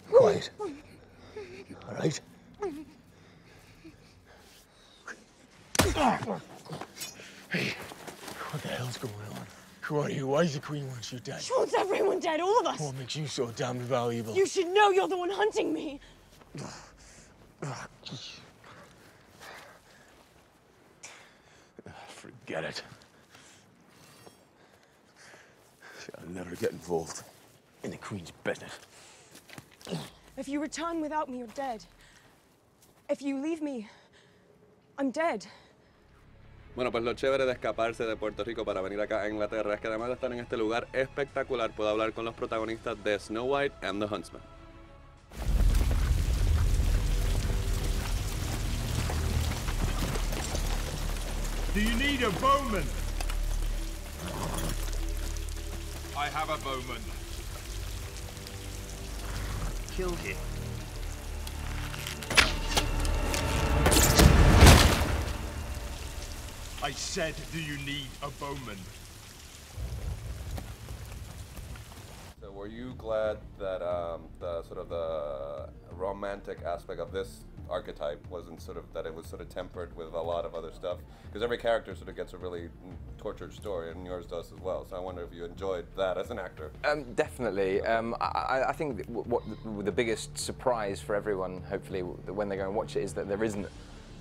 Quiet. All right? Hey, what the hell's going on? Who are you? Why does the Queen want you dead? She wants everyone dead, all of us. What makes you so damn valuable? You should know you're the one hunting me. Forget it. I'll never get involved in the Queen's business. If you return without me, you're dead. If you leave me, I'm dead. Bueno, pues lo chévere de escaparse de Puerto Rico para venir acá a Inglaterra es que además de estar en este lugar espectacular, puedo hablar con los protagonistas de Snow White and the Huntsman. Do you need a bowman? I have a bowman. Kill him. I said, do you need a bowman? So were you glad that the romantic aspect of this archetype wasn't that it was tempered with a lot of other stuff? Because every character sort of gets a really tortured story, and yours does as well. So I wonder if you enjoyed that as an actor. Definitely. I think what the biggest surprise for everyone, hopefully, when they go and watch it, is that there isn't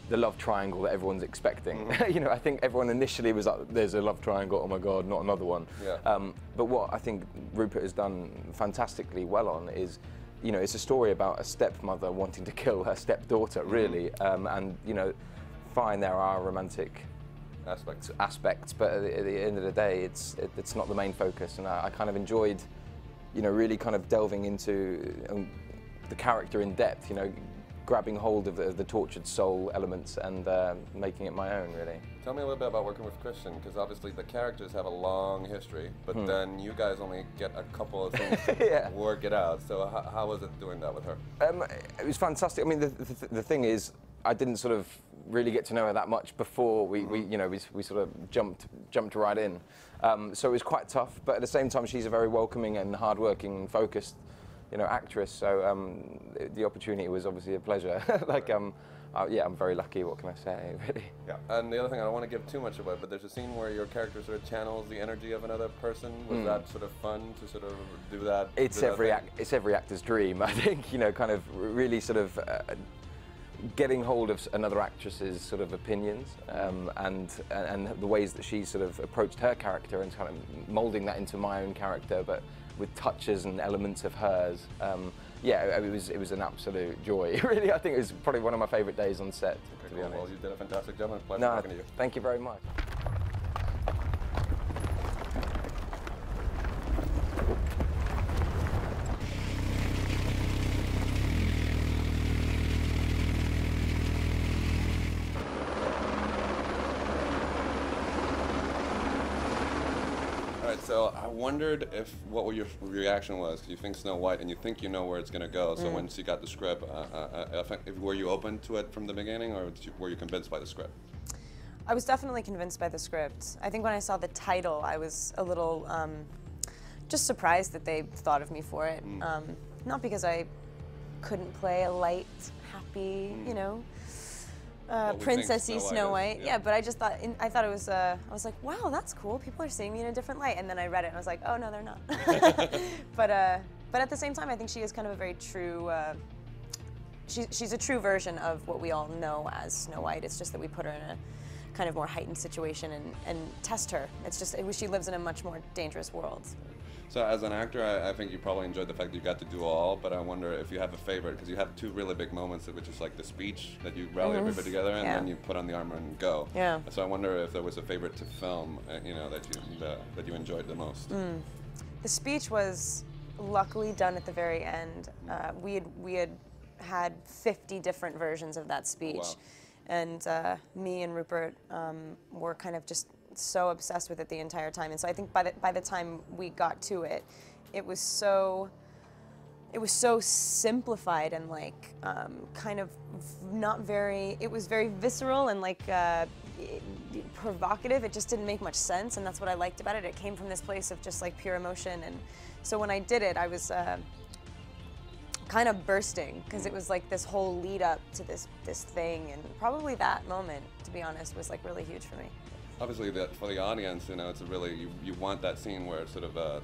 the love triangle that everyone's expecting. You know, I think everyone initially was like, there's a love triangle, oh my God, not another one. Yeah. But what I think Rupert has done fantastically well on is, you know, it's a story about a stepmother wanting to kill her stepdaughter, really. And, you know, fine, there are romantic aspects, but at the end of the day, it's not the main focus. And I kind of enjoyed, you know, really kind of delving into the character in depth, you know, grabbing hold of the tortured soul elements and making it my own, really. Tell me a little bit about working with Kristen, because obviously the characters have a long history, but then you guys only get a couple of things to work it out. So how was it doing that with her? It was fantastic. I mean, the thing is, I didn't sort of really get to know her that much before we sort of jumped right in. So it was quite tough, but at the same time, she's a very welcoming and hardworking, focused, you know, actress. So the opportunity was obviously a pleasure. Yeah, I'm very lucky. What can I say, really? Yeah. And the other thing, I don't want to give too much away, but there's a scene where your character sort of channels the energy of another person. Was that sort of fun to sort of do that? It's every actor's dream, I think. You know, kind of really sort of getting hold of another actress's sort of opinions and the ways that she sort of approached her character and kind of moulding that into my own character, but with touches and elements of hers. Yeah, it was an absolute joy. Really, I think it was probably one of my favourite days on set, to be honest. Well, you did a fantastic job, and a pleasure No, talking to you. Thank you very much. So I wondered what your reaction was, because you think Snow White and you think you know where it's going to go. So once you got the script, were you open to it from the beginning, or were you convinced by the script? I was definitely convinced by the script. I think when I saw the title, I was a little just surprised that they thought of me for it. Not because I couldn't play a light, happy, you know, princessy Snow White. Yeah, but I just thought, I thought it was, I was like, wow, that's cool. People are seeing me in a different light. And then I read it and I was like, oh no, they're not. But at the same time, I think she is kind of a very true, she's a true version of what we all know as Snow White. It's just that we put her in a kind of more heightened situation and test her. It's just, she lives in a much more dangerous world. So as an actor, I think you probably enjoyed the fact that you got to do all, but I wonder if you have a favorite, because you have two really big moments, which is like the speech that you rally everybody together and then you put on the armor and go. Yeah. So I wonder if there was a favorite to film, you know, that you enjoyed the most. The speech was luckily done at the very end. We had 50 different versions of that speech. Wow. And me and Rupert were kind of just so obsessed with it the entire time. And so I think by the time we got to it, it was so simplified and like kind of not very, it was very visceral and like provocative. It just didn't make much sense, and that's what I liked about it. It came from this place of just like pure emotion. And so when I did it, I was kind of bursting, because it was like this whole lead up to this thing, and probably that moment, to be honest, was like really huge for me. Obviously, for the audience, you know, it's a really you want that scene where sort of the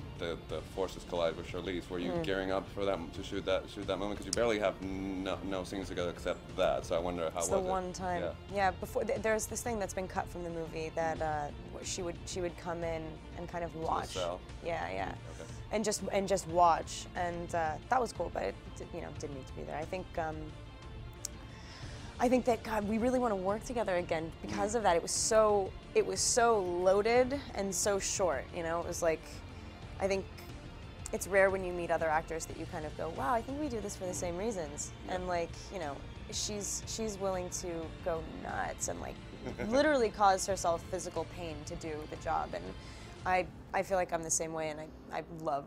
forces collide with Charlize. Were you gearing up for that to shoot that moment? Because you barely have no scenes together except that. So I wonder how it's was the one time. Yeah. Before there's this thing that's been cut from the movie that she would come in and kind of watch. Yeah. Okay. And just watch, and that was cool. But it didn't need to be there. I think that, God, we really want to work together again because of that. It was so loaded and so short, you know? It was like, I think it's rare when you meet other actors that you kind of go, wow, I think we do this for the same reasons. And like, you know, she's willing to go nuts and like literally cause herself physical pain to do the job. And I feel like I'm the same way, and I love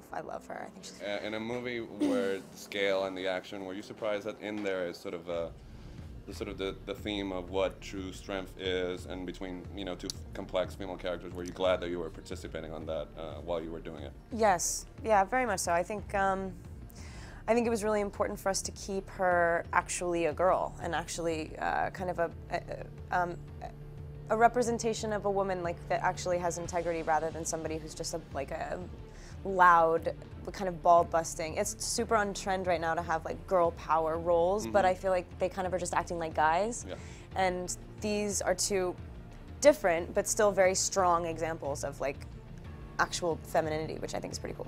her. I think she's in a movie where the scale and the action, were you surprised that in there is sort of the theme of what true strength is, and between, you know, two complex female characters? Were you glad that you were participating on that while you were doing it? Yes, yeah, very much so. I think it was really important for us to keep her actually a girl, and actually kind of a representation of a woman like that actually has integrity, rather than somebody who's just a loud, kind of ball-busting. It's super on trend right now to have like girl power roles, but I feel like they kind of are just acting like guys. Yeah. And these are two different but still very strong examples of like actual femininity, which I think is pretty cool.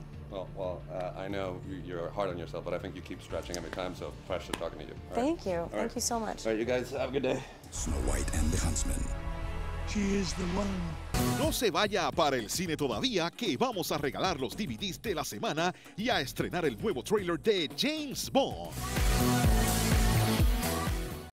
Well, I know you're hard on yourself, but I think you keep stretching every time, so pleasure talking to you. Thank you. Thank you so much. All right, you guys have a good day. Snow White and the Huntsman. She is the one. No se vaya para el cine todavía, que vamos a regalar los DVDs de la semana y a estrenar el nuevo tráiler de James Bond.